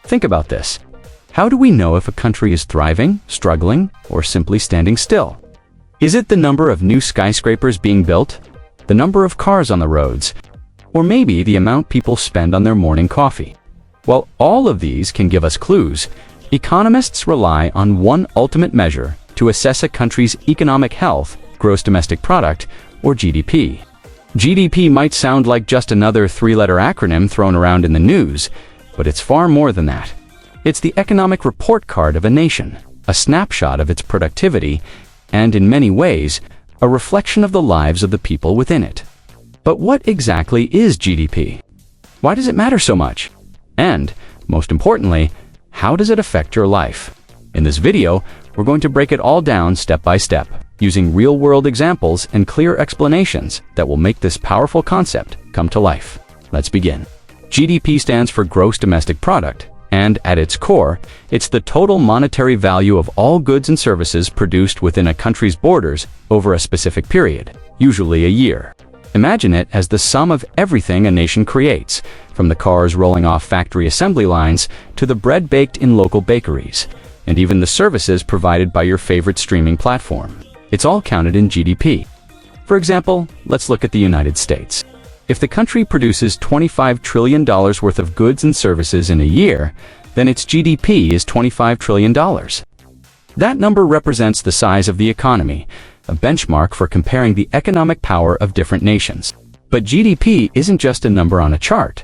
Think about this. How do we know if a country is thriving, struggling, or simply standing still? Is it the number of new skyscrapers being built, the number of cars on the roads, or maybe the amount people spend on their morning coffee? While all of these can give us clues, economists rely on one ultimate measure to assess a country's economic health: gross domestic product, or GDP. GDP might sound like just another three-letter acronym thrown around in the news, but it's far more than that. It's the economic report card of a nation, a snapshot of its productivity, and in many ways, a reflection of the lives of the people within it. But what exactly is GDP? Why does it matter so much? And, most importantly, how does it affect your life? In this video, we're going to break it all down step by step, using real-world examples and clear explanations that will make this powerful concept come to life. Let's begin. GDP stands for Gross Domestic Product, and at its core, it's the total monetary value of all goods and services produced within a country's borders over a specific period, usually a year. Imagine it as the sum of everything a nation creates, from the cars rolling off factory assembly lines to the bread baked in local bakeries, and even the services provided by your favorite streaming platform. It's all counted in GDP. For example, let's look at the United States. If the country produces $25 trillion worth of goods and services in a year, then its GDP is $25 trillion. That number represents the size of the economy, a benchmark for comparing the economic power of different nations. But GDP isn't just a number on a chart.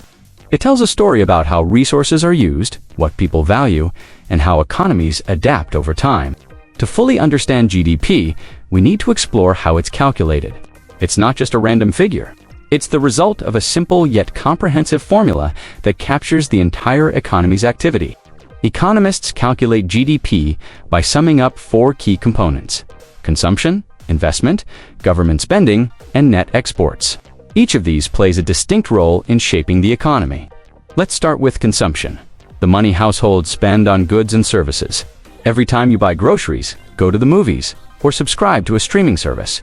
It tells a story about how resources are used, what people value, and how economies adapt over time. To fully understand GDP, we need to explore how it's calculated. It's not just a random figure. It's the result of a simple yet comprehensive formula that captures the entire economy's activity. Economists calculate GDP by summing up four key components: consumption, investment, government spending, and net exports. Each of these plays a distinct role in shaping the economy. Let's start with consumption, the money households spend on goods and services. Every time you buy groceries, go to the movies, or subscribe to a streaming service,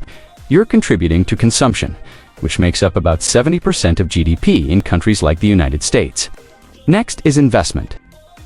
you're contributing to consumption, which makes up about 70% of GDP in countries like the United States. Next is investment.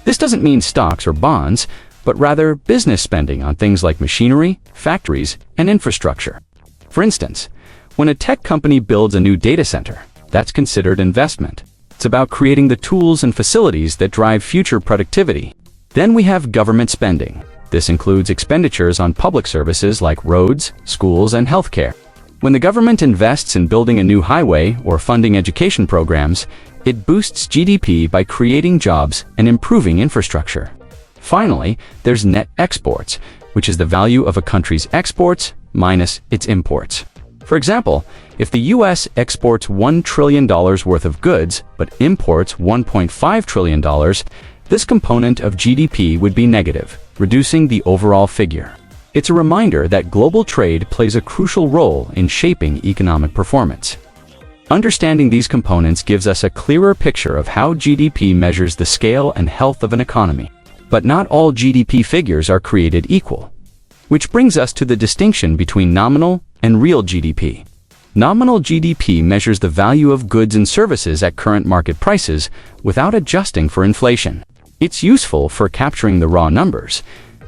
This doesn't mean stocks or bonds, but rather business spending on things like machinery, factories, and infrastructure. For instance, when a tech company builds a new data center, that's considered investment. It's about creating the tools and facilities that drive future productivity. Then we have government spending. This includes expenditures on public services like roads, schools, and healthcare. When the government invests in building a new highway or funding education programs, it boosts GDP by creating jobs and improving infrastructure. Finally, there's net exports, which is the value of a country's exports minus its imports. For example, if the US exports $1 trillion worth of goods but imports $1.5 trillion, this component of GDP would be negative, reducing the overall figure. It's a reminder that global trade plays a crucial role in shaping economic performance. Understanding these components gives us a clearer picture of how GDP measures the scale and health of an economy. But not all GDP figures are created equal, which brings us to the distinction between nominal and real GDP. Nominal GDP measures the value of goods and services at current market prices without adjusting for inflation. It's useful for capturing the raw numbers,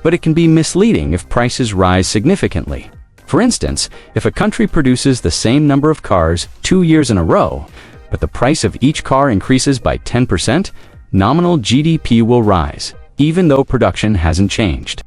but it can be misleading if prices rise significantly. For instance, if a country produces the same number of cars 2 years in a row, but the price of each car increases by 10%, nominal GDP will rise, even though production hasn't changed.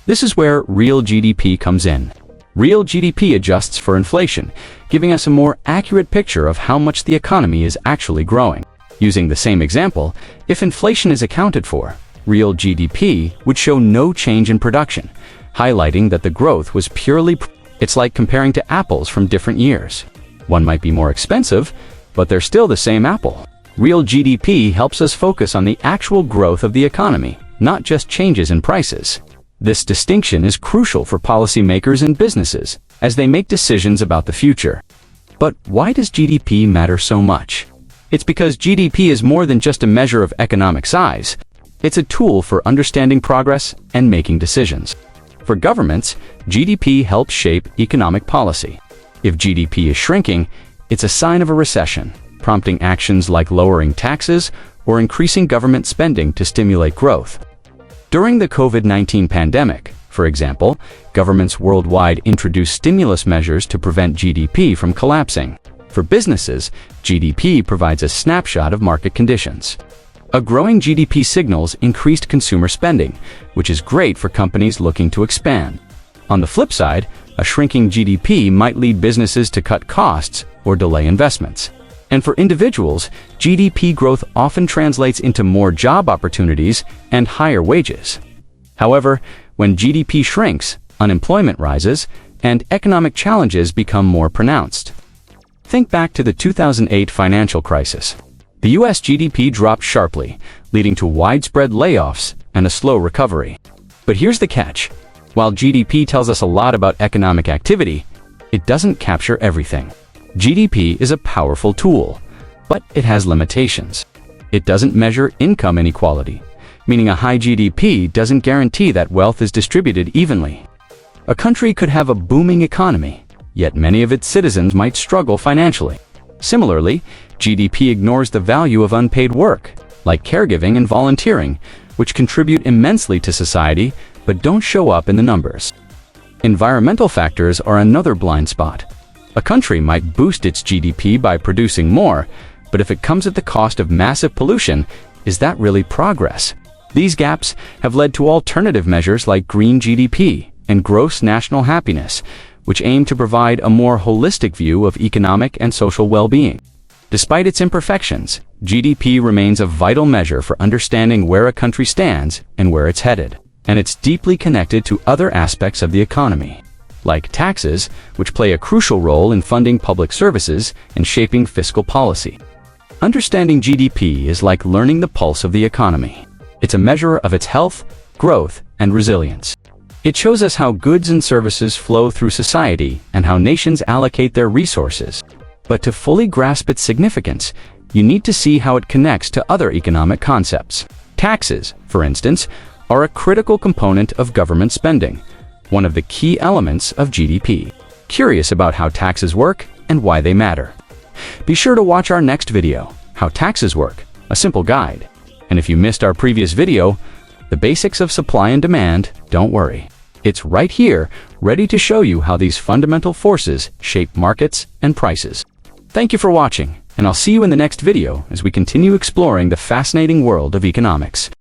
This is where real GDP comes in. Real GDP adjusts for inflation, giving us a more accurate picture of how much the economy is actually growing. Using the same example, if inflation is accounted for, real GDP would show no change in production, highlighting that the growth was purely. It's like comparing to apples from different years. One might be more expensive, but they're still the same apple. Real GDP helps us focus on the actual growth of the economy, not just changes in prices. This distinction is crucial for policymakers and businesses as they make decisions about the future. But why does GDP matter so much? It's because GDP is more than just a measure of economic size. It's a tool for understanding progress and making decisions. For governments, GDP helps shape economic policy. If GDP is shrinking, it's a sign of a recession, prompting actions like lowering taxes or increasing government spending to stimulate growth. During the COVID-19 pandemic, for example, governments worldwide introduced stimulus measures to prevent GDP from collapsing. For businesses, GDP provides a snapshot of market conditions. A growing GDP signals increased consumer spending, which is great for companies looking to expand. On the flip side, a shrinking GDP might lead businesses to cut costs or delay investments. And for individuals, GDP growth often translates into more job opportunities and higher wages. However, when GDP shrinks, unemployment rises, and economic challenges become more pronounced. Think back to the 2008 financial crisis. The US GDP dropped sharply, leading to widespread layoffs and a slow recovery. But here's the catch. While GDP tells us a lot about economic activity, it doesn't capture everything. GDP is a powerful tool, but it has limitations. It doesn't measure income inequality, meaning a high GDP doesn't guarantee that wealth is distributed evenly. A country could have a booming economy, yet many of its citizens might struggle financially. Similarly, GDP ignores the value of unpaid work, like caregiving and volunteering, which contribute immensely to society but don't show up in the numbers. Environmental factors are another blind spot. A country might boost its GDP by producing more, but if it comes at the cost of massive pollution, is that really progress? These gaps have led to alternative measures like green GDP and gross national happiness, which aim to provide a more holistic view of economic and social well-being. Despite its imperfections, GDP remains a vital measure for understanding where a country stands and where it's headed, and it's deeply connected to other aspects of the economy, like taxes, which play a crucial role in funding public services and shaping fiscal policy. Understanding GDP is like learning the pulse of the economy. It's a measure of its health, growth, and resilience. It shows us how goods and services flow through society and how nations allocate their resources. But to fully grasp its significance, you need to see how it connects to other economic concepts. Taxes, for instance, are a critical component of government spending, one of the key elements of GDP. Curious about how taxes work and why they matter? Be sure to watch our next video, How Taxes Work, a simple guide. And if you missed our previous video, The Basics of Supply and Demand, don't worry. It's right here, ready to show you how these fundamental forces shape markets and prices. Thank you for watching, and I'll see you in the next video as we continue exploring the fascinating world of economics.